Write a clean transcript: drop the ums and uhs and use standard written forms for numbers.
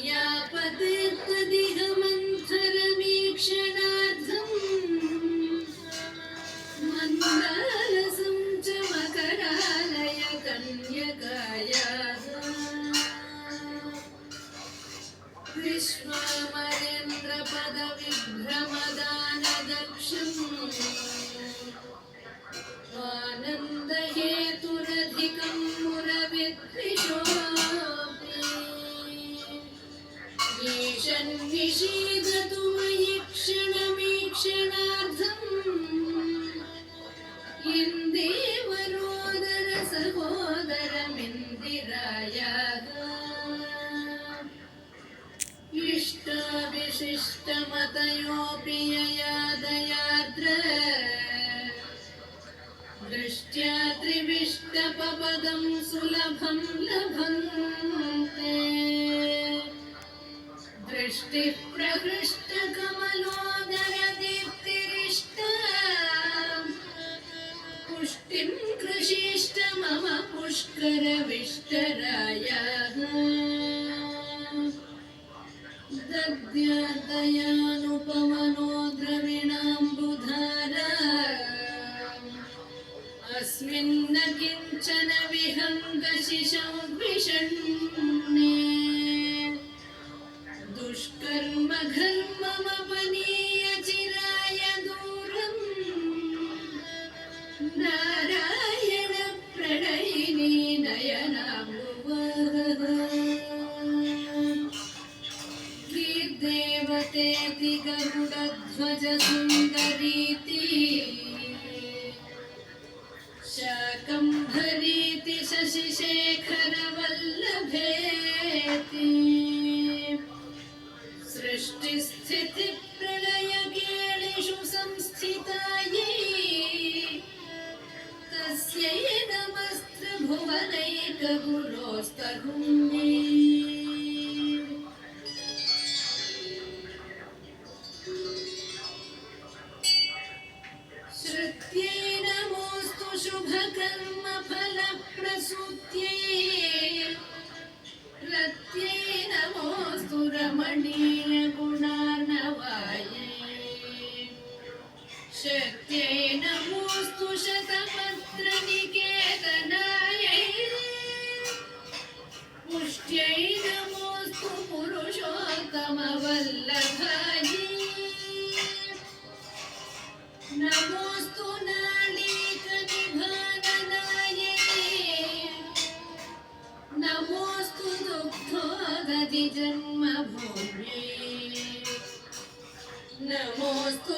यापतेत्तदिह मन्थरमीक्षणार्थं मन्दालसं च मकरालय कन्यकायाः विश्वामरेन्द्रपदविभ्रमदानदक्षम् आनन्दहेतुरधिकं मुरविद्विषोऽपि ईशन्निषीदतु मयि क्षणमीक्षणार्थम् इन्देवरोदर सहोदरमिन्दिरायाः इष्टाविशिष्टमतयोऽपि यया दयार्द्र दृष्ट्या त्रिविष्टपपदं सुलभं लभन्ते दृष्टिः प्रहृष्टकमलोदरदीप्तिरिष्टा पुष्टिं कृषीष्ट मम पुष्करविष्टरायाः दद्यादयानुपमनो द्रविणाम्बुधारा अस्मिन्न किञ्चन विहङ्गशिशौ द्विषण्णे दुष्कर्म घर्ममपनीय चिराय दूरम् नारायण प्रणयिनी नयनाम्बुवः देवतेति गरुडध्वज सुन्दरीति शाकम्भरीति शशिशेखरवल्लभेति सृष्टिस्थितिप्रलयकेलिषु संस्थितायै तस्यै नमस्त्रभुवनैकगुरोस्तहुम्यै श्रुत्यै नमोऽस्तु शुभकर्मफलप्रसूत्यै रत्यै नमोऽस्तु रमणीयगुणार्णवायै शक्त्यै नमोऽस्तु शतपत्रनिकेतनायै पुष्ट्यै नमोऽस्तु पुरुषोत्तमवल्लभायै नमोऽस्तु नालीकनिभाननायै नमोऽस्तु दुग्धोदधिजन्मभूम्यै नमोऽस्तु